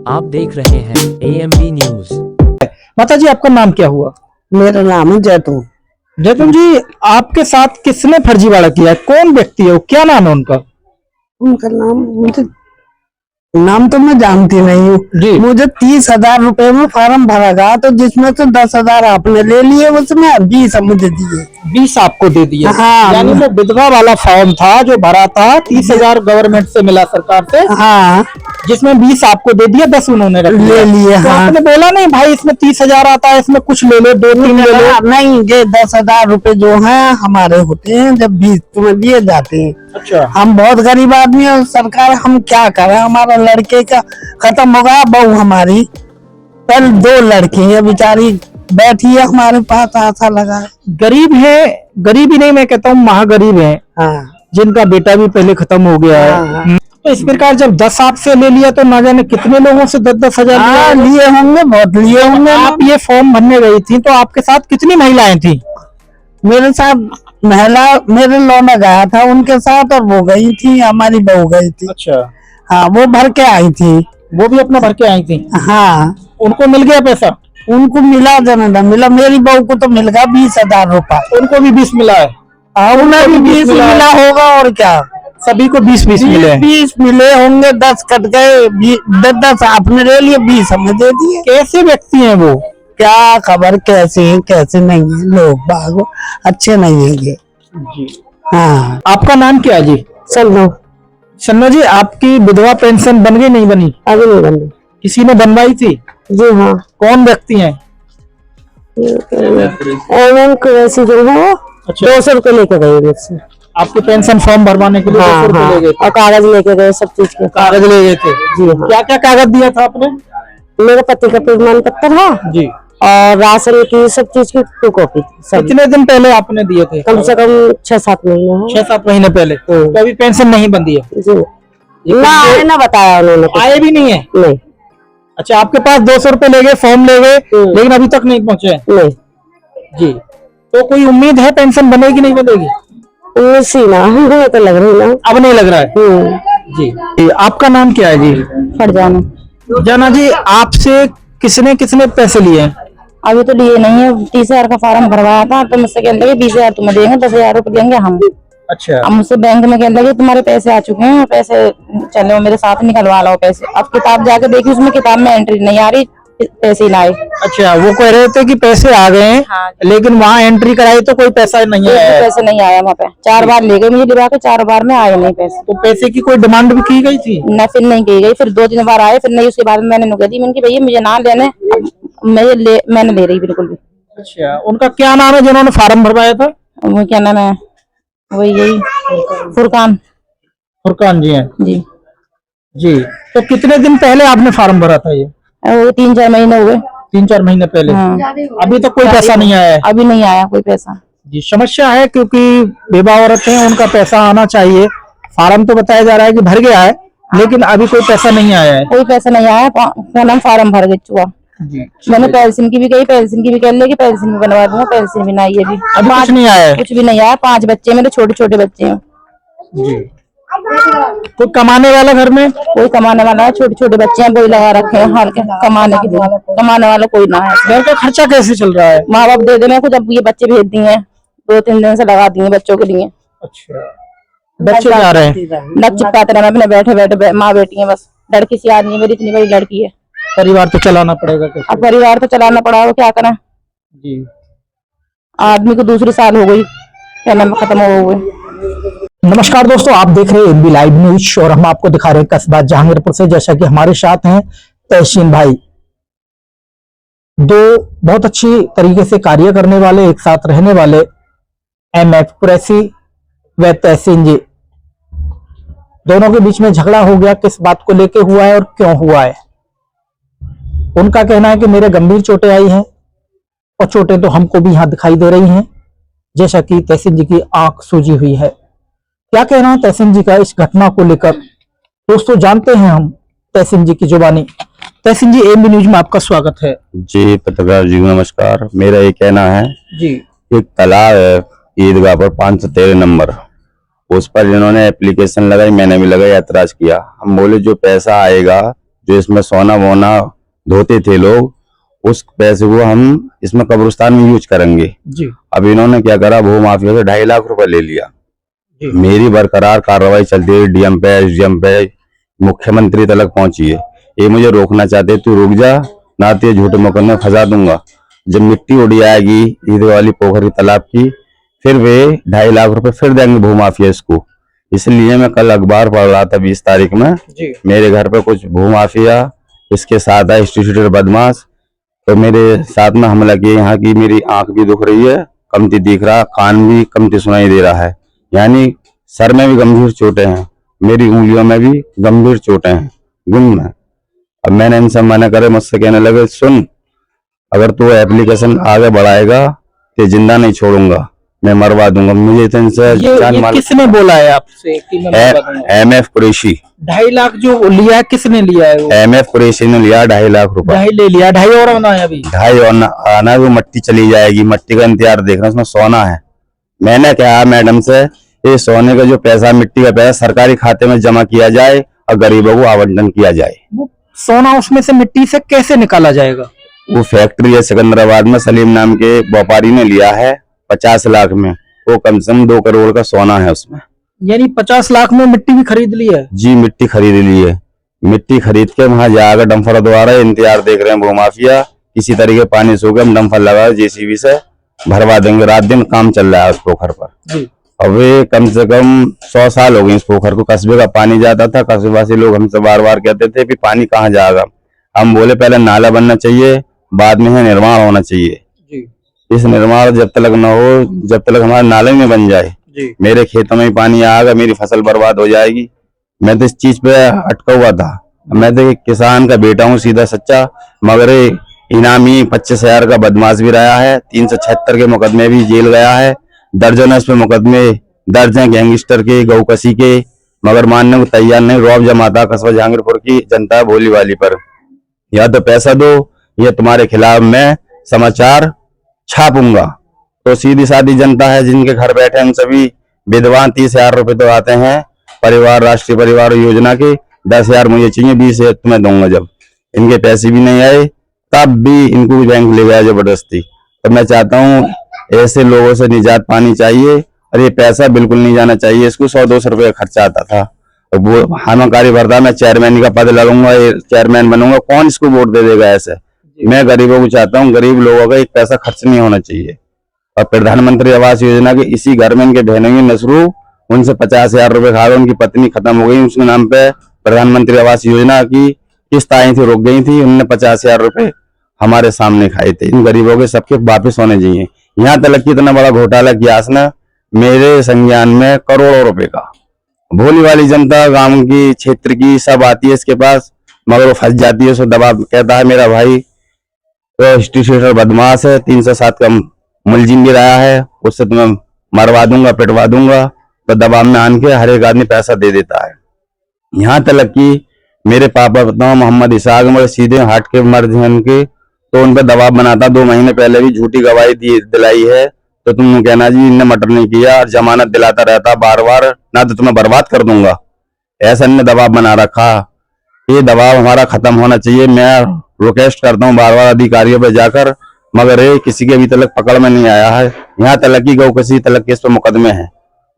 आप देख रहे हैं AMB न्यूज। माता जी, आपका नाम क्या हुआ? मेरा नाम है जैतून। जैतून जी, आपके साथ किसने फर्जीवाड़ा किया है? कौन व्यक्ति है वो? क्या नाम है उनका? उनका नाम तो मैं जानती नहीं हूँ। मुझे 30,000 रुपए में फार्म भरा गया, तो जिसमें से 10,000 आपने ले लिए, उसमें 20 मुझे दिए। 20 आपको दे दिए? हाँ, यानी वो विधवा वाला फॉर्म था जो भरा था, 30,000 गवर्नमेंट से मिला, सरकार से। हाँ, जिसमें 20 आपको दे दिया, 10 उन्होंने रख ले लिए। तो हाँ, आपने बोला नहीं भाई इसमें 30,000 आता है, इसमें कुछ ले लो, 2-3 ले लो? नहीं, ये 10,000 रुपए जो हैं हमारे होते हैं, जब 20 तुम्हें दिए जाते हैं। अच्छा। हम बहुत गरीब आदमी है, सरकार हम क्या करें? हमारा लड़के का खत्म हो गया, बहू हमारी कल 2 लड़के हैं, बेचारी बैठी है हमारे पास, आशा लगा। गरीब है, गरीबी नहीं, मैं कहता हूँ महागरीब है। हाँ, जिनका बेटा भी पहले खत्म हो गया है। हाँ। तो इस प्रकार जब 10 आपसे ले लिया तो ना जाने कितने लोगों से 10-10 हजार लिए होंगे, बहुत लिए होंगे। आप ये फॉर्म भरने गई थी तो आपके साथ कितनी महिलाएं थी? मेरे साथ महिला, मेरे लौंडा गया था उनके साथ, और वो गई थी, हमारी बहू गई थी। अच्छा। हाँ, वो भर के आई थी। वो भी अपना भर के आई थी? हाँ। उनको मिल गया पैसा? उनको मिला, जनता मिला। मेरी बहू को तो मिल गया 20,000 रुपए। उनको भी 20 मिला है? उन्हें भी 20 मिला होगा, और क्या सभी को 20-20 मिले? 20 मिले होंगे, 10 कट गए, 10 आपने ले लिए, 20 हमें दे दिए। कैसे व्यक्ति हैं वो? क्या खबर कैसे हैं कैसे नहीं है, लोग बाग अच्छे नहीं है ये जी। हाँ। आपका नाम क्या है जी? चलो सन्नो जी, आपकी विधवा पेंशन बन गई नहीं बनी? अभी नहीं बनी। किसी ने बनवाई थी? जी हाँ। कौन व्यक्ति हैं? वैसी जो है, 200 रुपए लेके गए मुझसे। आपके पेंशन फॉर्म भरवाने के लिए 200 रुपए ले गए थे? और कागज लेके गए, सब चीज के कागज ले गए थे? जी हाँ। क्या क्या कागज दिया था आपने? मेरे पति का प्रमाण पत्र है जी, और राशन की सब चीज की 2 कॉपी थी। कितने दिन पहले आपने दिए थे? कम से कम 6-7 महीने हो। 6-7 महीने पहले? तो अभी पेंशन नहीं बंदी है? जी ना, आए ना बताया उन्होंने, आए भी नहीं है? नहीं। अच्छा, आपके पास 200 रुपए ले गए, फॉर्म ले गए, लेकिन अभी तक नहीं पहुंचे? नहीं जी। तो कोई उम्मीद है पेंशन बनेगी नहीं बनेगी? ना, हमें तो लग रही ना, अब नहीं लग रहा है? जी। आपका नाम क्या है जी? फरजाना। जाना जी, आपसे किसने किसने पैसे लिए हैं? अभी तो लिए नहीं है। 30,000 का फार्म भरवाया था, तो मुझसे कहते हैं 20,000 तुम्हें देंगे, 10,000 रुपए देंगे हम। अच्छा। अब मुझसे बैंक में कहते हैं तुम्हारे पैसे आ चुके हैं, पैसे चलो मेरे साथ निकलवा लो पैसे। अब किताब जाके देखी, उसमें किताब में एंट्री नहीं आ रही, पैसे लाए। अच्छा, वो कह रहे थे कि पैसे आ गए हैं। हाँ। लेकिन वहाँ एंट्री कराई तो कोई पैसा नहीं आया? पैसे नहीं आया वहाँ पे। 4 बार ले गए मुझे दिवा के, 4 बार में आए नहीं पैसे। तो पैसे की कोई डिमांड भी की गई थी? न, फिर नहीं की गई। फिर 2-3 बार आए, फिर नहीं। उसके बाद मैंने नुकह दी, मैंने भैया मुझे ना लेने, मैंने ले रही बिल्कुल भी। अच्छा, उनका क्या नाम है जिन्होंने फार्म भरवाया था? वो क्या नाम है, वही यही फुरकान। फुरकान जी हैं? जी जी। तो कितने दिन पहले आपने फार्म भरा था? ये वो 3-4 महीने हुए। 3-4 महीने पहले? हाँ। अभी तक कोई पैसा नहीं आया है? अभी नहीं आया कोई पैसा। जी, समस्या है क्योंकि बेवा औरत है, उनका पैसा आना चाहिए। फार्म तो बताया जा रहा है कि भर गया है, लेकिन अभी कोई पैसा नहीं आया है। कोई पैसा नहीं आया। क्या नाम, फार्म भर गए चुआ। जी। मैंने पेंशन की भी कही, पेंशन की भी कह लेगी, पेंशन भी बनवा दूंगा, पेंशन भी नहीं है। अभी कुछ नहीं आया है? कुछ भी नहीं आया। 5 बच्चे मेरे, छोटे छोटे बच्चे हैं। जी। कोई कमाने वाला घर में? कोई कमाने वाला है, छोटे छोटे बच्चे हैं, वही लगा रखे हैं हाल के कमाने के लिए। कमाने वाला कोई ना है। घर का खर्चा कैसे चल रहा है? माँ बाप दे देने कुछ, अब ये बच्चे भेज दिए, 2-3 दिन से लगा दिए बच्चों के लिए। अच्छा, बच्चे जा रहे हैं? लग चिपकाते रहे अपने, बैठे बैठे माँ बेटी है बस। लड़की सी आदमी मेरी, इतनी बड़ी लड़की है। परिवार तो चलाना पड़ेगा कैसे? अब परिवार तो चलाना पड़ा, वो क्या करें। जी। आदमी को दूसरी साल हो गई, क्या नाम खत्म हो गई। नमस्कार दोस्तों, आप देख रहे हैं AMB लाइव न्यूज और हम आपको दिखा रहे हैं कस्बा जहांगीरपुर से। जैसा कि हमारे साथ हैं तहसीन भाई, 2 बहुत अच्छी तरीके से कार्य करने वाले, एक साथ रहने वाले, MF कुरैशी व तहसीन जी। दोनों के बीच में झगड़ा हो गया, किस बात को लेके हुआ है और क्यों हुआ है? उनका कहना है कि मेरे गंभीर चोटें आई हैं और चोटें तो हमको भी यहाँ दिखाई दे रही हैं, जैसा कि तहसीन जी की आंख सूजी हुई है। क्या कहना है तहसीन जी का इस घटना को लेकर, दोस्तों जानते हैं हम तहसीन जी की जुबानी। तहसीन जी, AMB न्यूज में आपका स्वागत है। जी पत्रकार जी नमस्कार। मेरा ये कहना है जी, एक तालाब है ईदगाह पर 513 नंबर, उस पर इन्होंने एप्लीकेशन लगाई, मैंने भी लगाई, ऐतराज किया। हम बोले जो पैसा आएगा जो इसमें सोना वोना धोते थे लोग, उस पैसे को हम इसमें कब्रिस्तान में यूज करेंगे। जी अब इन्होंने क्या करा, भू माफिया से 2.5 लाख रुपए ले लिया। जी। मेरी बरकरार कार्रवाई चलती है, डीएम पे, एसडीएम पे, मुख्यमंत्री तक पहुंची है। ये मुझे रोकना चाहते, तू रुक जा, ना तो ये झूठे मुकदमे फंसा दूंगा। जब मिट्टी उड़ी आएगी ईद वाली पोखरी तालाब की, फिर वे 2.5 लाख रुपए फिर देंगे भू माफिया इसको। इसलिए मैं कल अखबार पढ़ रहा था 20 तारीख में, जी मेरे घर पे कुछ भू माफिया, इसके साथ है इंस्टीट्यूटर बदमाश, तो मेरे साथ में हमला किए। यहाँ की मेरी आंख भी दुख रही है, कमती दिख रहा, कान भी कमती सुनाई दे रहा है, यानी सर में भी गंभीर चोटें हैं, मेरी उंगलियों में भी गंभीर चोटें हैं, गुम है। अब मैंने इनसे मना करे, मुझसे कहने लगे सुन, अगर तू एप्लीकेशन आगे बढ़ाएगा तो जिंदा नहीं छोड़ूंगा, मैं मरवा दूंगा। मुझे तो इनसे जान ये माल। किसने बोला है आपसे कि मैं मरवा दूंगा? MF कुरैशी। 2.5 लाख जो लिया है किसने लिया है? वो MF कुरैशी ने लिया 2.5 लाख रुपए। 2.5 ले लिया, 2.5 और आना है अभी। 2.5 और आना, वो मट्टी चली जाएगी, मट्टी का इंतजार देख रहे हैं, उसमें सोना है। मैंने कहा मैडम से, ये सोने का जो पैसा, मिट्टी का पैसा सरकारी खाते में जमा किया जाए और गरीबों को आवंटन किया जाए। वो सोना उसमें से, मिट्टी से कैसे निकाला जाएगा? वो फैक्ट्री है सिकंदराबाद में, सलीम नाम के व्यापारी ने लिया है 50 लाख में, वो कम से कम 2 करोड़ का सोना है उसमें। यानी 50 लाख में मिट्टी भी खरीद ली है? जी, मिट्टी खरीद ली है। मिट्टी खरीद के वहां जाकर डंफर द्वारा इंतजार देख रहे हैं भू माफिया, किसी तरीके पानी सूखे, हम डंफर लगा जेसीबी से भरवा देंगे। रात दिन काम चल रहा है उस पोखर पर। जी। अब वे कम से कम 100 साल हो गए इस पोखर को, कस्बे का पानी जाता था, कस्बेवासी लोग हमसे बार बार कहते थे कि पानी कहाँ जाएगा। हम बोले पहले नाला बनना चाहिए, बाद में निर्माण होना चाहिए। जी इस निर्माण जब तक न हो, जब तक हमारा नाले में बन जाए, जी। मेरे खेतों में पानी आएगा, मेरी फसल बर्बाद हो जाएगी। मैं तो इस चीज पे अटका हुआ था। मैं तो एक किसान का बेटा हूँ, सीधा सच्चा, मगर इनामी 25,000 का बदमाश भी रहा है, 376 के मुकदमे भी जेल गया है, दर्जनों इस पे मुकदमे दर्ज हैं गैंगस्टर के, गौकसी के, मगर मानने को तैयार नहीं। रौब जमाता कस्बा जहांगीरपुर की जनता भोली वाली पर, या तो पैसा दो या तुम्हारे खिलाफ मैं समाचार छापूंगा। तो सीधी सादी जनता है, जिनके घर बैठे हैं सभी विधवा 30,000 रुपए तो आते हैं परिवार, राष्ट्रीय परिवार योजना के, 10,000 मुझे चाहिए, 20,000 तुम्हें दूंगा। जब इनके पैसे भी नहीं आए तब भी इनको बैंक ले गया जबरदस्ती। तो मैं चाहता हूँ ऐसे लोगों से निजात पानी चाहिए, और ये पैसा बिल्कुल नहीं जाना चाहिए। इसको 100-200 रुपये का खर्चा आता था। वो हामाकारी भरता, मैं चेयरमैन का पद लगूंगा, चेयरमैन बनूंगा, कौन इसको वोट दे देगा ऐसे? मैं गरीबों को चाहता हूँ, गरीब लोगों का एक पैसा खर्च नहीं होना चाहिए। और प्रधानमंत्री आवास योजना के इसी घर में इनके बहनों नसरू, उनसे 50,000 रुपए खा रहे, उनकी पत्नी खत्म हो गई, उसके नाम पे प्रधानमंत्री आवास योजना की किस्त आई थी, रुक गई थी, उन्होंने 50,000 रुपए हमारे सामने खाए थे। इन गरीबों के सबके वापिस होने चाहिए। यहाँ तक कि इतना बड़ा घोटाला किया ना मेरे संज्ञान में, करोड़ों रुपए का। भोली वाली जनता, गांव की, क्षेत्र की सब आती है इसके पास, मगर वो फंस जाती है। उसको दबाव कहता है मेरा भाई तो इंस्टीट्यूटर बदमाश है, 307 का मुलजिम भी रहा है, उससे तुम्हें मरवा दूंगा, पिटवा दूंगा। तो दबाव में आन के हर एक आदमी पैसा दे देता है। यहाँ तक कि मेरे पापा बताओ मोहम्मद इसाक, मगर सीधे हार्ट के मर्ज हैं उनके, तो उन पर दबाव बनाता। 2 महीने पहले भी झूठी गवाही दिलाई है, तो तुम कहना जी इनने मर्डर नहीं किया, और जमानत दिलाता रहता बार बार, ना तो तुम्हें बर्बाद कर दूंगा, ऐसा इनने दबाव बना रखा। ये दबाव हमारा खत्म होना चाहिए। मैं रिक्वेस्ट करता हूँ बार बार अधिकारियों पर जाकर, मगर ये किसी के अभी तक पकड़ में नहीं आया है। यहाँ तक कि गौकसी तक के इस पर मुकदमे हैं,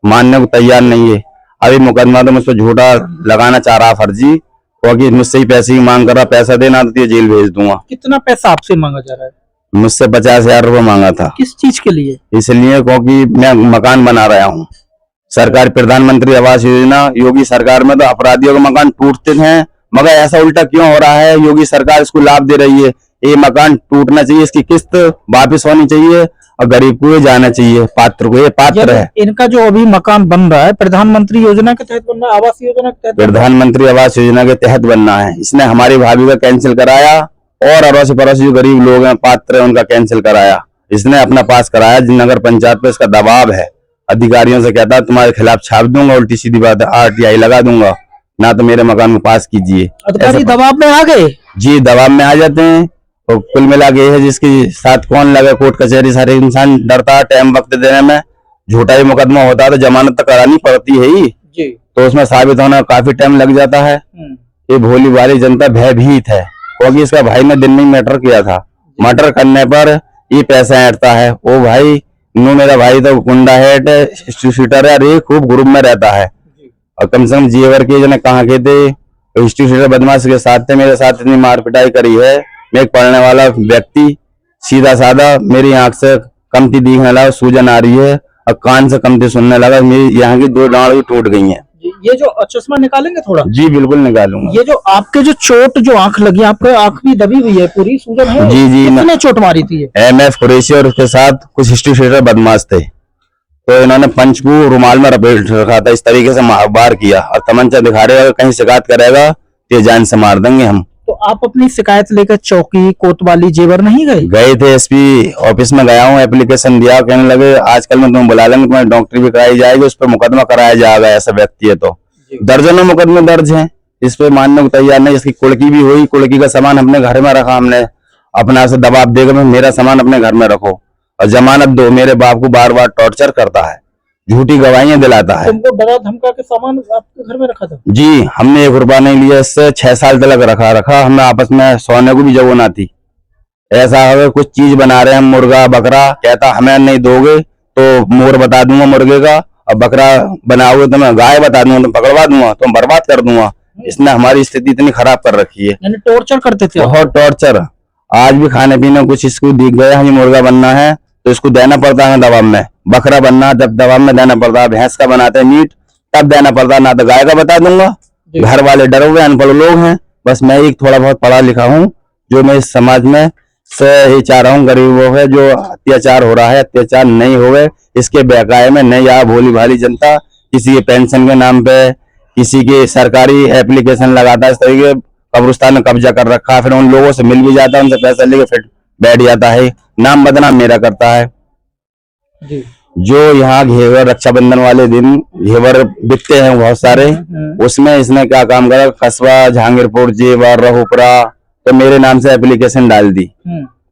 मानने को तैयार नहीं है। अभी मुकदमा तो मुझ पर झूठा लगाना चाह रहा फर्जी, क्योंकि मुझसे ही पैसे की मांग कर रहा, पैसा देना तो ये जेल भेज दूंगा। कितना पैसा आपसे मांगा जा रहा है? मुझसे 50,000 रुपए मांगा था। किस चीज के लिए? इसलिए क्योंकि मैं मकान बना रहा हूँ। सरकार प्रधानमंत्री आवास योजना, योगी सरकार में तो अपराधियों के मकान टूटते थे, मगर ऐसा उल्टा क्यों हो रहा है? योगी सरकार इसको लाभ दे रही है। ये मकान टूटना चाहिए, इसकी किस्त वापस होनी चाहिए, और गरीब को जाना चाहिए, पात्र को। ये पात्र है। इनका जो अभी मकान बन रहा है प्रधानमंत्री योजना के तहत बन रहा है, आवास योजना के तहत? प्रधानमंत्री आवास योजना के तहत बनना है। इसने हमारी भाभी का कैंसिल कराया, और अड़ोसी पड़ोसी जो गरीब लोग हैं, पात्र है, उनका कैंसिल कराया। इसने अपना पास कराया। नगर पंचायत पे इसका दबाव है, अधिकारियों से कहता है तुम्हारे खिलाफ छाप दूंगा, उल्टी सीधी बात है, RTI लगा दूंगा, ना तो मेरे मकान को पास कीजिए। अधिकारी दबाव में आ गए? जी, दबाव में आ जाते हैं। तो कुल मिला के है जिसके साथ कौन लगे, कोर्ट कचहरी, सारे इंसान डरता है टाइम वक्त देने में। झूठा ही मुकदमा होता है तो जमानत तो करानी पड़ती है ही, जी। तो उसमें साबित होना काफी टाइम लग जाता है। ये भोली भाली जनता भयभीत है, क्योंकि इसका भाई ने दिन में मर्डर किया था। मर्डर करने पर ये पैसा ऐंठता है। वो भाई नो, मेरा भाई तो गुंडा है, शूटर है, अरे खूब ग्रुप में रहता है। और कम से कम जेवर के जने कहाँ के थे, शूटर बदमाश के साथ थे, मेरे साथ इतनी मार पिटाई करी है। मैं एक पढ़ने वाला व्यक्ति, सीधा साधा, मेरी आंख से कमती दिखने लगा, सूजन आ रही है, और कान से कमती सुनने लगा, मेरी यहाँ की 2 डांड भी टूट गई हैं। ये जो चश्मा निकालेंगे थोड़ा? जी बिल्कुल निकालूंगा। ये जो आपके जो चोट, जो आंख लगी, आपके आंख भी दबी हुई है, पूरी सूजन है? जी जी, किसने चोट मारी थी? MF कुरैशी और उसके साथ कुछ हिस्ट्री बदमाश थे, तो इन्होंने पंच को रुमाल में लपेट रखा था, इस तरीके से बार किया और तमंचा दिखा रहे, अगर कहीं शिकायत करेगा तो जान से मार देंगे हम। तो आप अपनी शिकायत लेकर चौकी कोतवाली जेवर नहीं गए? गए थे, SP ऑफिस में गया हूँ, एप्लीकेशन दिया, कहने लगे आजकल में तुम्हें बुला लेंगे, तुम्हारी डॉक्टरी भी कराई जाएगी, उस पर मुकदमा कराया जाएगा। ऐसा व्यक्ति है तो दर्जनों मुकदमे दर्ज हैं, इस पे मानने को तैयार नहीं। इसकी कुड़की भी हुई, कुड़की का सामान अपने घर में रखा, हमने अपना से दबाव देकर मेरा सामान अपने घर में रखो और जमानत दो। मेरे बाप को बार बार टॉर्चर करता है, झूठी गवाहियां दिलाता है। तुमको डरा धमका के सामान आपके घर में रखा था? जी, हमने 1 रुपया नहीं लिया इससे, 6 साल तक रखा। हमें आपस में सोने को भी जगह ना थी। ऐसा अगर कुछ चीज बना रहे हैं, मुर्गा बकरा, कहता हमें नहीं दोगे तो मोर बता दूंगा मुर्गे का, और बकरा बनाओगे तो मैं गाय बता दूंगा, तो पकड़वा दूंगा, तो बर्बाद कर दूंगा। इसने हमारी स्थिति इतनी खराब कर रखी है। यानी टॉर्चर करते थे? बहुत टॉर्चर। आज भी खाने पीने कुछ इसको दिख गया है, मुर्गा बनना है तो इसको देना पड़ता है दबाव में, बकरा बनना जब दबाव में देना पड़ता है, भैंस का बनाते हैं मीट तब देना पड़ता है, ना तो गाय का बता दूंगा। घर वाले डरे हुए अनपढ़ लोग हैं, बस मैं एक थोड़ा बहुत पढ़ा लिखा हूँ, जो मैं इस समाज में से ही चाह रहा हूँ, गरीबों है जो अत्याचार हो रहा है, अत्याचार नहीं होवे इसके बकाये में नहीं आ। भोली भाली जनता किसी के पेंशन के नाम पे, किसी के सरकारी एप्लीकेशन लगाता है, इस तरीके कब्रिस्तान में कब्जा कर रखा है, फिर उन लोगों से मिल भी जाता है, उनसे पैसा लेके फिर बैठ जाता है, नाम बदनाम मेरा करता है। जी। जो यहाँ घेवर रक्षाबंधन वाले दिन घेवर बिकते हैं बहुत सारे, उसमें इसने क्या काम करा, कस्बा, जहांगीरपुर, जेवर, रहुपुरा, तो मेरे नाम से एप्लीकेशन डाल दी।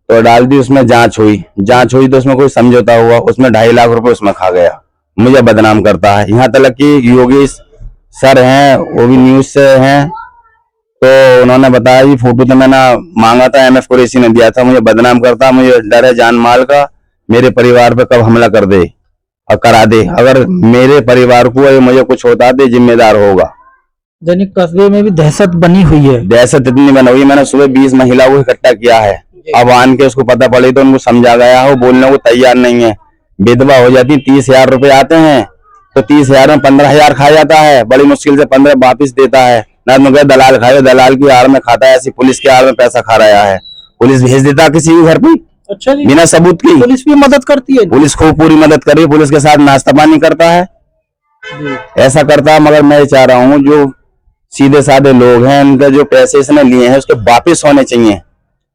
तो डाल दी, उसमें जांच हुई तो उसमें कोई समझौता हुआ, उसमें 2.5 लाख रुपए उसमें खा गया, मुझे बदनाम करता है। यहाँ तक कि योगेश सर हैं, वो भी न्यूज से हैं, तो उन्होंने बताया ये फोटो तो मैंने मांगा था, MF कुरैशी ने दिया था, मुझे बदनाम करता, मुझे डर है जान माल का, मेरे परिवार पे कब हमला कर दे और करा दे। अगर मेरे परिवार को या मुझे कुछ होता तो जिम्मेदार होगा। यानी कस्बे में भी दहशत बनी हुई है? दहशत इतनी बनी हुई, मैंने सुबह 20 महिला को इकट्ठा किया है, अब आन के उसको पता पड़ी तो उनको समझा गया हो, बोलने को तैयार नहीं है। विधवा हो जाती, 30,000 रुपए आते हैं, तो 30,000 में 15,000 खा जाता है, बड़ी मुश्किल से 15 वापिस देता है, ना तो दलाल खाए, दलाल की आड़ में खाता है, ऐसी पुलिस की आड़ में पैसा खा रहा है, पुलिस भेज देता किसी भी घर पे। अच्छा जी, बिना सबूत की पुलिस भी मदद करती है? पुलिस खूब पूरी मदद करी, पुलिस के साथ नाश्ता पानी करता है, ऐसा करता है। मगर मैं चाह रहा हूँ जो सीधे साधे लोग हैं, उनका जो पैसे इसने लिए हैं उसके वापिस होने चाहिए।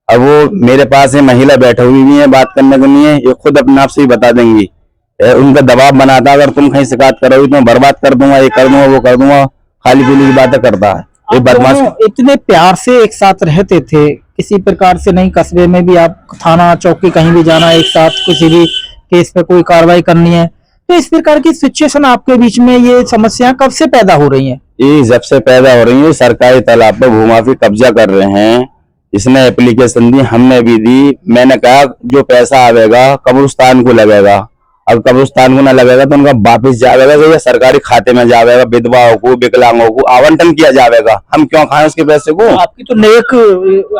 अब वो मेरे पास ये महिला बैठे हुई भी है, बात करने को नहीं है, ये खुद अपने आप से ही बता देंगी। उनका दबाव बनाता, अगर तुम कहीं शिकायत करोगी तो मैं बर्बाद कर दूंगा, ये कर दूंगा, वो कर दूंगा, खाली पीली की बातें करता है। ये बदमाश इतने प्यार से एक साथ रहते थे, किसी प्रकार से नहीं, कस्बे में भी आप थाना चौकी कहीं भी जाना एक साथ, किसी भी केस पे कोई कार्रवाई करनी है, तो इस प्रकार की सिचुएशन आपके बीच में ये समस्या कब से पैदा हो रही है? ये जब से पैदा हो रही है, सरकारी तालाब पे भूमाफी कब्जा कर रहे हैं। इसने एप्लीकेशन दी, हमने भी दी, मैंने कहा जो पैसा आवेगा कब्रिस्तान को लगेगा, अब कब्रिस्तान को ना लगेगा तो उनका वापिस जाएगा, तो ये सरकारी खाते में जाएगा, विधवाओं को, विकलांगों को आवंटन किया जाएगा। हम क्यों खाएं उसके पैसे को? आपकी तो नेक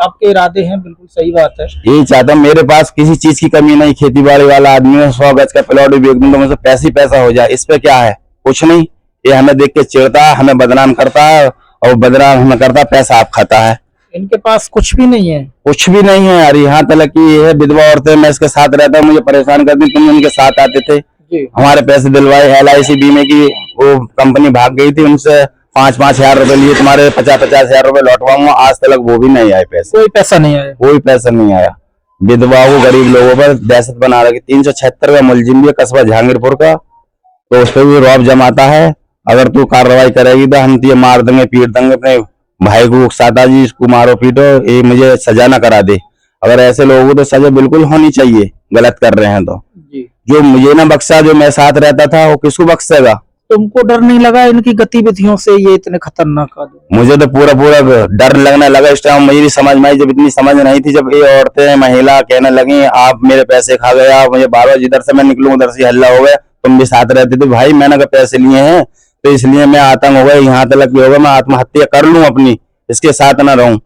आपके इरादे हैं, बिल्कुल सही बात है। यही चाहता हूँ, मेरे पास किसी चीज की कमी नहीं, खेती बाड़ी वाला आदमी है, 100 गज का प्लॉट भी बेच दूं तो मुझे पैसे ही पैसा हो जाए, इस पे क्या है? कुछ नहीं। ये हमें देख के चिढ़ता है, हमें बदनाम करता है, और बदनाम हमें करता, पैसा आप खाता है। इनके पास कुछ भी नहीं है? कुछ भी नहीं है यार, यहाँ तक कि ये है विधवा औरतें, मैं इसके साथ रहता हूँ, मुझे परेशान करती, तुम उनके साथ आते थे, हमारे पैसे दिलवाए, LIC बीमे की वो कंपनी भाग गई थी, उनसे 5-5 हजार रुपए लिए, तुम्हारे 50-50 हजार रुपए लौटवाऊंगा, आज तक वो भी नहीं आए पैसे, कोई पैसा नहीं आया? कोई पैसा नहीं आया। विधवाओं गरीब लोगों पर दहशत बना रखी। 376 का मुलजिम भी है कस्बा जहांगीरपुर का, तो उस पर भी रौब जमाता है, अगर तू कार्रवाई करेगी तो हम तुझे मार देंगे, पीट देंगे, अपने भाई को उकसाता जी इसको मारो पीटो, ये मुझे सजा ना करा दे। अगर ऐसे लोगों को तो सजा बिल्कुल होनी चाहिए, गलत कर रहे हैं तो। जो मुझे ना बख्शा, जो मेरे साथ रहता था, वो किसको बख्शेगा? तुमको डर नहीं लगा इनकी गतिविधियों से, ये इतने खतरनाक आदमी? मुझे तो पूरा पूरा डर लगने लगा इस टाइम। मेरी समझ में आई जब इतनी समझ नहीं थी, जब ये औरतें महिला कहने लगी आप मेरे पैसे खा गए, आप मुझे बार बार जिधर से मैं निकलूं उधर से हल्ला हो गया, तुम भी साथ रहते थे। भाई मैंने कहा पैसे लिए हैं तो इसलिए मैं आतंक हो गया, यहाँ तक हो गया मैं आत्महत्या कर लूं अपनी, इसके साथ ना रहूं।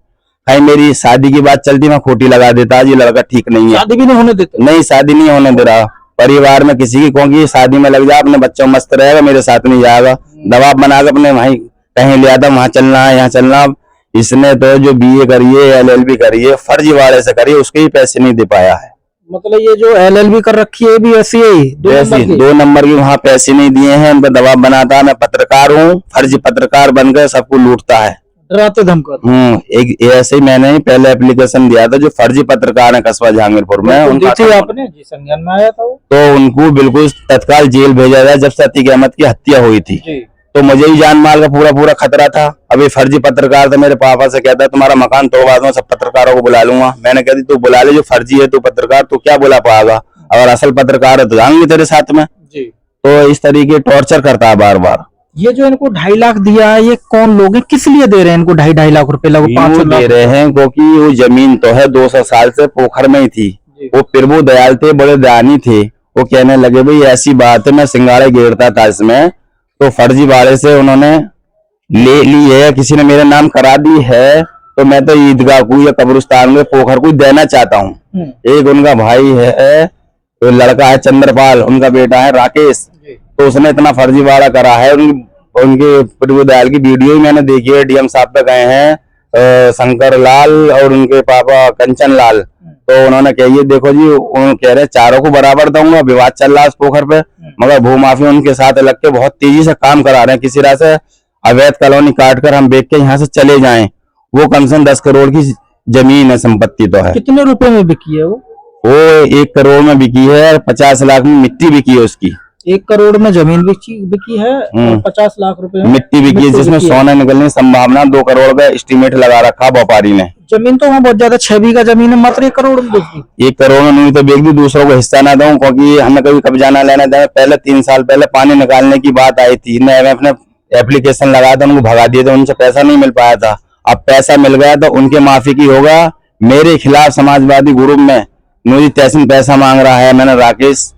भाई मेरी शादी की बात चलती मैं खोटी लगा देता, आज ये लड़का ठीक नहीं है। शादी भी नहीं होने देते? नहीं शादी नहीं होने दे रहा, परिवार में किसी की कहूंगी शादी में लग जा, अपने बच्चों मस्त रहेगा, मेरे साथ नहीं जाएगा। दबाव बनाकर अपने भाई कहीं ले आता, वहां चलना है यहाँ चलना। इसने तो जो BA करिए LLB करिए फर्जीवाड़े से करिए, उसके ही पैसे नहीं दे पाया है। मतलब ये जो LLB कर रखी है भी ऐसी है, ऐसी 2 नंबर की, वहां पैसे नहीं दिए हैं, उन पर दबाव बनाता है। मैं पत्रकार हूँ, फर्जी पत्रकार बनकर सबको लूटता है, डराते धमकाते। एक ऐसे ही मैंने पहले एप्लीकेशन दिया था जो फर्जी पत्रकार है कस्बा जहांगीरपुर में, उनका आपने जी संज्ञान में आया था वो? तो उनको बिल्कुल तत्काल जेल भेजा गया जब से अतीक अहमद की हत्या हुई थी। तो मुझे ही जान माल का पूरा खतरा था। अभी फर्जी पत्रकार था, मेरे पापा से कहता है तुम्हारा मकान तोड़वा दूंगा, सब पत्रकारों को बुला लूंगा। मैंने कहती तू बुला ले, जो फर्जी है तू पत्रकार तो क्या बुला पाएगा, अगर असल पत्रकार है तो जाएंगे तेरे साथ में। तो इस तरीके टॉर्चर करता है बार बार। ये जो इनको 2.5 लाख दिया है, ये कौन लोग हैं, किस लिए दे रहे हैं इनको 2.5 लाख रुपए? लगभग 500 लाख दे रहे हैं क्योंकि वो जमीन तो है 200 साल से पोखर में ही थी। वो प्रभु दयाल थे, बड़े दयानी थे। वो कहने लगे भाई ऐसी बात है, मैं सिंगाड़े गिरता था इसमें, तो फर्जी वाड़े से उन्होंने ले ली है, किसी ने मेरे नाम करा दी है, तो मैं तो ईदगाह को या कब्रिस्तान में पोखर को देना चाहता हूँ। एक उनका भाई है, तो लड़का है चंद्रपाल, उनका बेटा है राकेश, तो उसने इतना फर्जीवाड़ा करा है। उनके प्रभु दयाल की वीडियो ही मैंने देखी है, DM साहब पे गए हैं शंकर लाल और उनके पापा कंचन लाल, तो उन्होंने कहिए देखो जी, उन्होंने कह रहे चारों को बराबर दूंगा, विवाद चल रहा है उस पोखर पे, मगर भूमाफिया उनके साथ लग के बहुत तेजी से काम करा रहे हैं। किसी तरह से अवैध कॉलोनी काट कर हम बेच के यहाँ से चले जाएं। वो कम से कम 10 करोड़ की जमीन है, संपत्ति तो है। कितने रुपए में बिकी है वो? 1 करोड़ में बिकी है, 50 लाख में मिट्टी बिकी है उसकी। 1 करोड़ में जमीन बिकी है और 50 लाख रुपए में मिट्टी बिकी है, जिसमें सोना निकलने की संभावना 2 करोड़ का एस्टीमेट लगा रखा व्यापारी ने। जमीन तो वहाँ बहुत ज्यादा 6 बीघा जमीन है, मात्र 1 करोड़ में बिकी। 1 करोड़ में नहीं तो बेच दी, दूसरों को हिस्सा ना दूं, क्योंकि हमें कभी कब्जा ना लेना देना। पहले 3 साल पहले पानी निकालने की बात आई थी, मैं अपने एप्लीकेशन लगाया था, उनको भगा दिया था, उनसे पैसा नहीं मिल पाया था। अब पैसा मिल गया तो उनके माफी की होगा। मेरे खिलाफ समाजवादी ग्रुप में नूरी तहसीन पैसा मांग रहा है। मैंने राकेश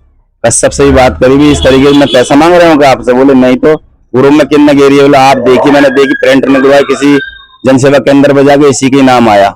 कश्यप से ही बात करी भी, इस तरीके से मैं पैसा मांग रहा हूँ आपसे, बोले नहीं तो ग्रुप में किन्ने गेरी, बोला आप देखिए, मैंने देखी प्रिंट निकलवाई किसी जनसेवा केंद्र पर जाके, इसी के नाम आया।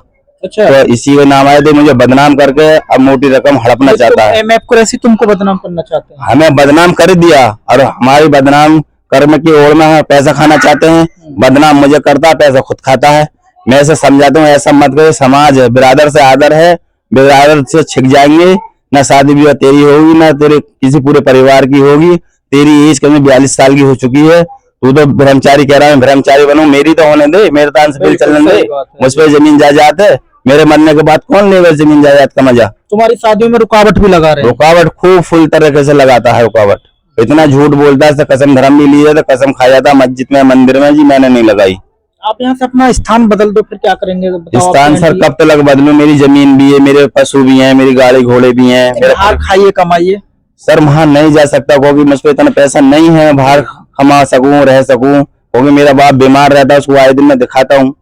अच्छा, तो इसी के नाम आया, तो मुझे बदनाम करके अब मोटी रकम हड़पना चाहता है। MF कुरैशी तुमको बदनाम करना चाहते हैं? हमें बदनाम कर दिया और हमारी बदनाम कर्म की ओर में पैसा खाना चाहते हैं। बदनाम मुझे करता है, पैसा खुद खाता है। मैं ऐसे समझाता हूँ ऐसा मत करे, समाज है, बिरादर से आदर है, बिरादर से छिक जाएंगे, ना शादी विवाह तेरी होगी ना तेरे किसी पूरे परिवार की होगी। तेरी एज कभी 42 साल की हो चुकी है, तू तो ब्रह्मचारी कह रहा है, ब्रह्मचारी बनूं, मेरी तो होने दे, मेरे तान से चलने दे। मुझ पर जमीन जायदाद है, मेरे मरने के बाद कौन लेगा जमीन जायदाद का मजा? तुम्हारी शादियों में रुकावट भी लगा रहे हैं? रुकावट खूब फुल तरीके से लगाता है रुकावट, इतना झूठ बोलता है, कसम धर्म भी ली है तो कसम खा जाता मस्जिद में मंदिर में, जी मैंने नहीं लगाई। आप यहाँ से अपना स्थान बदल दो, फिर क्या करेंगे? स्थान सर कब तक बदलूं, मेरी जमीन भी है, मेरे पशु भी हैं, मेरी गाड़ी घोड़े भी हैं। बाहर खाइए कमाइए? सर वहां नहीं जा सकता क्योंकि मुझ पर इतना पैसा नहीं है, बाहर कमा सकूं रह सकूं, क्योंकि मेरा बाप बीमार रहता है, उसको आए दिन मैं दिखाता हूँ,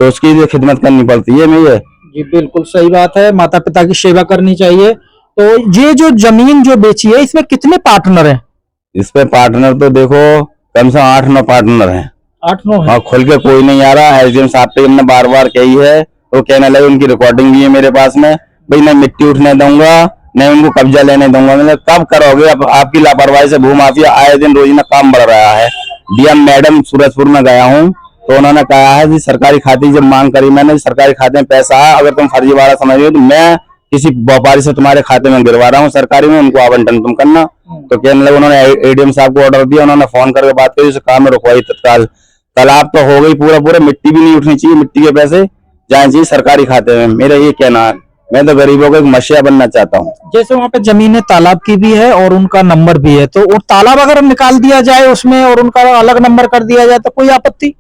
तो उसकी भी खिदमत करनी पड़ती है मुझे। जी बिल्कुल सही बात है, माता पिता की सेवा करनी चाहिए। तो ये जो जमीन जो बेची है, इसमें कितने पार्टनर हैं? इसमें पार्टनर तो देखो कम से कम 8-9 पार्टनर हैं। 8-9 है? हाँ, खुल के कोई नहीं आ रहा। SDM साहब पे हमने बार बार कही है, तो कहने लगे, उनकी रिकॉर्डिंग भी है मेरे पास में, भाई मैं मिट्टी उठने दूंगा, नहीं उनको कब्जा लेने दूंगा। मैंने कब करोगे? अब आपकी लापरवाही से भूमाफिया आए दिन रोजाना काम बढ़ रहा है। DM मैडम सूरजपुर में गया हूँ, तो उन्होंने कहा है कि सरकारी खाते जब मांग करी मैंने, सरकारी खाते में पैसा है, अगर तुम फर्जीवाड़ा समझ रहे हो तो मैं किसी व्यापारी से तुम्हारे खाते में गिरवा रहा हूँ सरकारी में, उनको आवंटन तुम करना। तो कहने लगे, उन्होंने ADM साहब को ऑर्डर दिया, उन्होंने फोन करके बात करी, उसे काम में रुकवाई तत्काल। तालाब तो हो गई पूरा, मिट्टी भी नहीं उठनी चाहिए, मिट्टी के पैसे जाने चाहिए सरकारी खाते में। मेरा ये कहना है, मैं तो गरीबों का एक मशिया बनना चाहता हूँ। जैसे वहाँ पे जमीन है, तालाब की भी है और उनका नंबर भी है, तो वो तालाब अगर निकाल दिया जाए उसमें और उनका अलग नंबर कर दिया जाए तो कोई आपत्ति?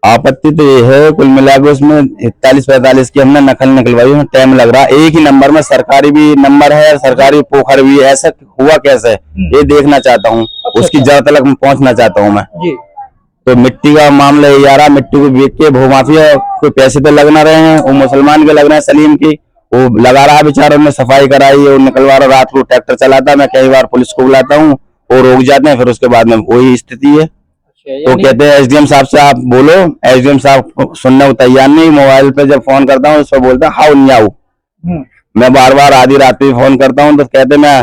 आपत्ति तो ये है, कुल मिलाकर उसमें 41-45 की हमने नकल निकलवाई, उसमें टाइम लग रहा है। एक ही नंबर में सरकारी भी नंबर है, सरकारी पोखर भी है, ऐसा हुआ कैसे ये देखना चाहता हूँ। उसकी जड़ तक पहुंचना चाहता हूँ मैं। तो मिट्टी का मामला ये आ रहा, मिट्टी को बेच के भूमाफिया कोई पैसे तो लग ना रहे हैं, वो मुसलमान के लग रहे हैं, सलीम की वो लगा रहा है बेचारा, ने सफाई कराई, वो निकलवा रहा, रात को ट्रैक्टर चलाता, मैं कई बार पुलिस को बुलाता हूँ, वो रोक जाते हैं, फिर उसके बाद में वही स्थिति है। तो कहते हैं एसडीएम साहब से आप बोलो, एसडीएम साहब सुनने को तैयार नहीं। मोबाइल पे जब फोन करता हूँ उस पर बोलता है हाउ नहीं आऊ। मैं बार बार आधी रात पे फोन करता हूँ तो कहते मैं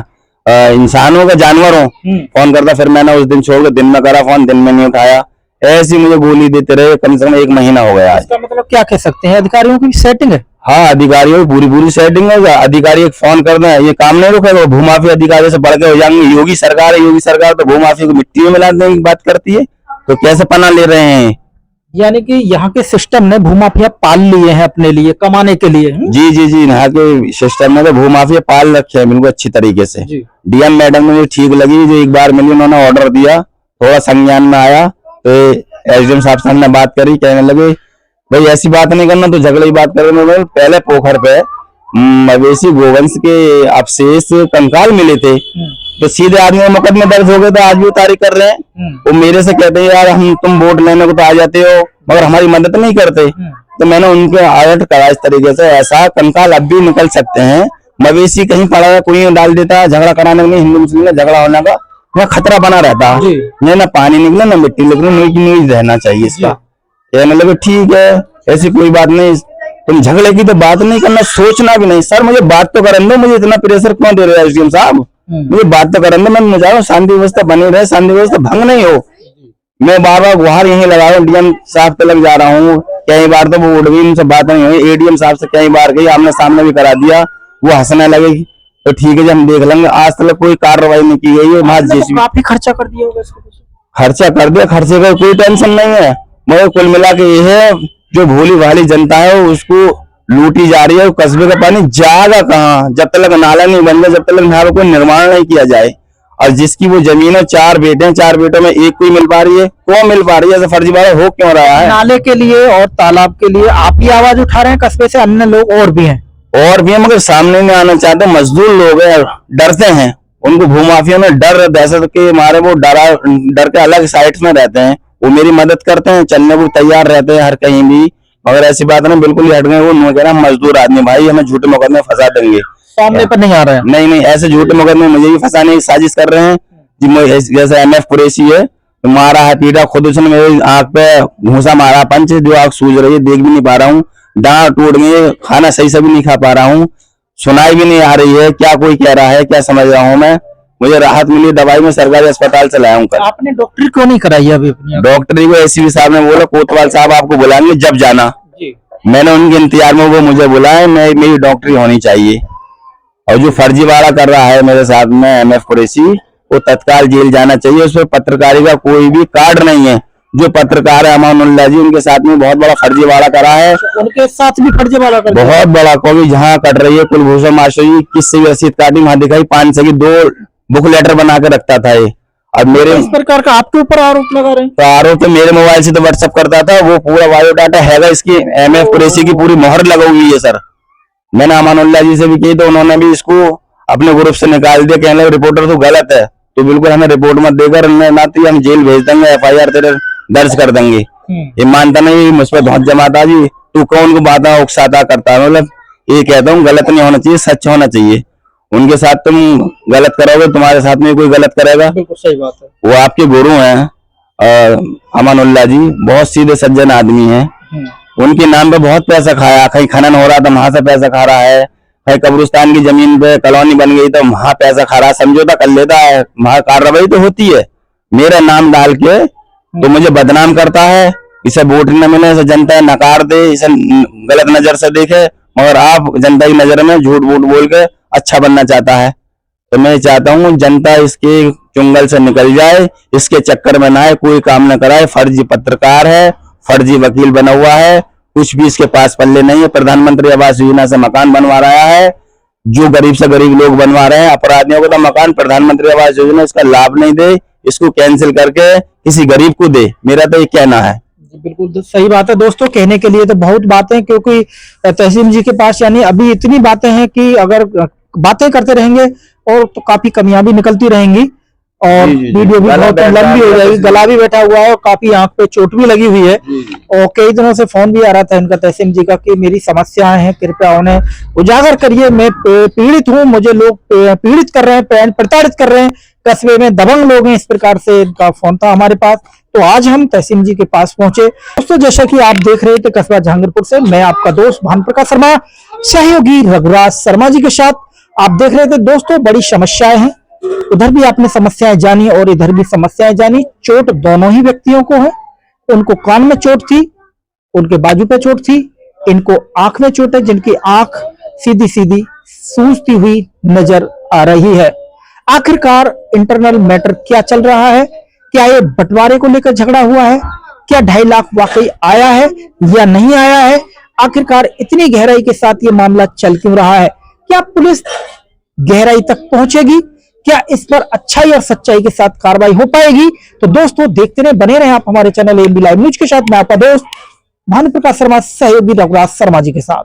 इंसान हूँ का जानवर हूँ, फोन करता। फिर मैंने उस दिन छोड़ के दिन में करा फोन, दिन में नहीं उठाया, ऐसी मुझे गोली देते रहे, कम से कम 1 महीना हो गया। इसका मतलब क्या कह सकते हैं, अधिकारियों की सेटिंग है? हाँ, अधिकारियों की पूरी सेटिंग है। अधिकारी एक फोन कर दें, ये काम नहीं रुकेगा, भूमाफिया अधिकारी से बढ़ के हो जाएंगे। योगी सरकार है, योगी सरकार तो भूमाफिया को मिट्टी में मिला देने की बात करती है, तो कैसे पना ले रहे हैं? यानी कि यहाँ के सिस्टम ने भूमाफिया पाल लिए हैं अपने लिए, कमाने के लिए। जी जी जी, यहाँ के सिस्टम में तो भूमाफिया पाल रखे हैं बिल्कुल अच्छी तरीके से। डीएम मैडम मुझे ठीक लगी, जो एक बार मिली, उन्होंने ऑर्डर दिया, थोड़ा संज्ञान में आया, तो एसडीएम साहब से हमने बात करी, कहने लगे भाई ऐसी बात नहीं करना, तो झगड़े की बात करें। पहले पोखर पे मवेशी गोवंश के अवशेष कंकाल मिले थे, तो सीधे आदमी का मुकदमे दर्ज हो गए थे, आज भी तारीख कर रहे हैं। वो मेरे से कहते हैं यार हम तुम वोट लेने को तो आ जाते हो मगर हमारी मदद नहीं करते। तो मैंने उनके अलर्ट करा इस तरीके से, ऐसा कंकाल अब भी निकल सकते हैं। मवेशी कहीं पड़ा है, कोई डाल देता है, झगड़ा कराने में हिंदू मुस्लिम में झगड़ा होने का वहाँ खतरा बना रहता है। ना पानी निकले ना मिट्टी निकले, नहीं रहना चाहिए इसका। कहने लगे ठीक है, ऐसी कोई बात नहीं, तुम झगड़े की तो बात नहीं करना, सोचना भी नहीं। सर मुझे बात तो करने दो, मुझे इतना प्रेशर क्यों दे रहे हो एसडीएम साहब? मुझे बात तो करने दो, मैं मुझे शांति व्यवस्था बनी रहे, शांति व्यवस्था भंग नहीं हो। मैं बार बार गुहार यहीं लगा रहा हूँ, डीएम साहब पे लग जा रहा हूँ। कई बार तो वो उड़वीन से बात नहीं हुई, एडीएम साहब से कई बार गई, आमने सामने भी करा दिया, वो हंसने लगे तो ठीक है जी हम देख लेंगे। आज तक कोई कार्रवाई नहीं की गई है। काफी खर्चा कर दिया होगा इसको? खर्चा कर दिया, खर्चे का कोई टेंशन नहीं है, मगर कुल मिला के ये है जो भोली भाली जनता है उसको लूटी जा रही है। कस्बे का पानी जाएगा कहाँ जब तक नाला नहीं बन जाए, जब तक यहाँ पर कोई निर्माण नहीं किया जाए। और जिसकी वो जमीन है, 4 बेटे हैं, 4 बेटों में एक कोई मिल पा रही है, कौन मिल पा रही है? ऐसा फर्जीवाड़ा हो क्यों रहा है? नाले के लिए और तालाब के लिए आप ही आवाज उठा रहे हैं कस्बे से, अन्य लोग और भी हैं मगर सामने नहीं आना चाहते। मजदूर लोग हैं, डरते हैं, उनको भूमाफिया में डर दहशत के मारे वो डर के अलग साइड में रहते हैं। वो मेरी मदद करते हैं, चलने को तैयार रहते हैं हर कहीं भी, मगर ऐसी बात नहीं बिल्कुल ही हट गए। वो कह रहा मजदूर आदमी भाई हमें झूठे मुकदमे फंसा देंगे, सामने पर नहीं आ रहा है। नहीं ऐसे झूठे मुकदमे मुझे भी फंसाने की साजिश कर रहे हैं जी। जैसे MF कुरैशी है, मारा है, पीटा, खुद उसने मेरी आंख पे घूसा मारा, पंच, जो आंख सूज रही है, देख भी नहीं पा रहा हूँ, दांत टूट गई, खाना सही से भी नहीं खा पा रहा हूँ, सुनाई भी नहीं आ रही है, क्या कोई कह रहा है, क्या समझ रहा हूँ मैं। मुझे राहत मिली, दवाई में सरकारी अस्पताल से लाया हूँ। आपने डॉक्टरी क्यों नहीं कराई अभी? डॉक्टरी को एसीपी साहब ने बोला कोतवाल साहब आपको बुलाएंगे जब जाना। मैंने उनके इंतजार में, वो मुझे बुलाए, मेरी डॉक्टरी होनी चाहिए। और जो फर्जीवाड़ा कर रहा है मेरे साथ में MF कुरैशी, वो तत्काल जेल जाना चाहिए। उसमें पत्रकारी का कोई भी कार्ड नहीं है। जो पत्रकार है अमानुल्लाह जी, उनके साथ में बहुत बड़ा फर्जीवाड़ा करा है। उनके साथ भी फर्जीवाड़ा कर बहुत बड़ा, कोई जहाँ कट रही है कुलभूषण मास्टर जी किससे भी रसीद काटी, वहां दिखाई 500 की 2 बुक लेटर बना के रखता था ये। और मेरे इस प्रकार का आपके ऊपर आरोप लगा रहे हैं? तो आरोप तो मेरे मोबाइल से तो व्हाट्सएप करता था, वो पूरा बायोडाटा हैगा, इसकी MF कुरैशी की पूरी मोहर लगा हुई है सर। मैंने अमानुल्लाह जी से भी की तो उन्होंने भी इसको अपने ग्रुप से निकाल दिया, कहने लगे रिपोर्टर तो गलत है, तो बिल्कुल हमें रिपोर्ट मत देकर ना तो हम जेल भेज देंगे, FIR तेरे दर्ज कर देंगे। ये मानता नहीं, मुझ पर बहुत जमाता जी, तू कौन को बात उकसाता करता है। मतलब ये कहता हूँ गलत नहीं होना चाहिए, सच होना चाहिए। उनके साथ तुम गलत करोगे, तुम्हारे साथ में कोई गलत करेगा। बिल्कुल सही बात है। वो आपके गुरु हैं अमानुल्लाह जी, बहुत सीधे सज्जन आदमी हैं। उनके नाम पे बहुत पैसा खाया, कहीं खनन हो रहा था वहां से पैसा खा रहा है, कहीं कब्रिस्तान की जमीन पे कॉलोनी बन गई तो वहां पैसा खा रहा है, समझौता कर लेता है, वहां कार्रवाई तो होती है। मेरा नाम डाल के तो मुझे बदनाम करता है, इसे वोट न मिले, इसे जनता नकार दे, इसे गलत नजर से देखे, मगर आप जनता की नजर में झूठ वूठ बोल के अच्छा बनना चाहता है। तो मैं चाहता हूँ जनता इसके चुंगल से निकल जाए, इसके चक्कर में ना आए, कोई काम न कराए। फर्जी पत्रकार है, फर्जी वकील बना हुआ है, कुछ भी इसके पास पल्ले नहीं है। प्रधानमंत्री आवास योजना से मकान बनवा रहा है, जो गरीब से गरीब लोग बनवा रहे हैं, अपराधियों को तो मकान प्रधानमंत्री आवास योजना इसका लाभ नहीं दे, इसको कैंसिल करके किसी गरीब को दे, मेरा तो ये कहना है। बिल्कुल तो सही बात है दोस्तों, कहने के लिए तो बहुत बातें, क्योंकि तहसीन जी के पास यानी अभी इतनी बातें हैं कि अगर बातें करते रहेंगे और तो काफी कमियां भी निकलती रहेंगी और जी, जी, जी। वीडियो भी गला बहुत बैठा लंबी हो है, जाएगी। गला भी बैठा हुआ है और काफी आंख पे चोट भी लगी हुई है। और कई दिनों से फोन भी आ रहा था इनका तहसीन जी का कि मेरी समस्याएं हैं, कृपया उन्हें उजागर करिए, मैं पीड़ित हूँ, मुझे लोग पीड़ित कर रहे हैं, प्रताड़ित कर रहे हैं, कस्बे में दबंग लोग हैं। इस प्रकार से इनका फोन था हमारे पास, तो आज हम तहसीन जी के पास पहुंचे। दोस्तों जैसा कि आप देख रहे थे कस्बा जहांगीरपुर से मैं आपका दोस्त भानुप्रकाश शर्मा, सहयोगी रघुराज शर्मा जी के साथ। आप देख रहे थे दोस्तों, बड़ी समस्याएं हैं, उधर भी आपने समस्याएं जानी और इधर भी समस्याएं जानी। चोट दोनों ही व्यक्तियों को है, उनको कान में चोट थी, उनके बाजू पे चोट थी, इनको आंख में चोट है, जिनकी आंख सीधी सीधी सूजती हुई नजर आ रही है। आखिरकार इंटरनल मैटर क्या चल रहा है? क्या ये बंटवारे को लेकर झगड़ा हुआ है? क्या 2.5 लाख वाकई आया है या नहीं आया है? आखिरकार इतनी गहराई के साथ ये मामला चल क्यों रहा है? क्या पुलिस गहराई तक पहुंचेगी? क्या इस पर अच्छाई और सच्चाई के साथ कार्रवाई हो पाएगी? तो दोस्तों देखते रहे, बने रहे आप हमारे चैनल एएमबी लाइव न्यूज के साथ। मैं आपका दोस्त भानुप्रकाश शर्मा, सहयोगी रघुराज शर्मा जी के साथ।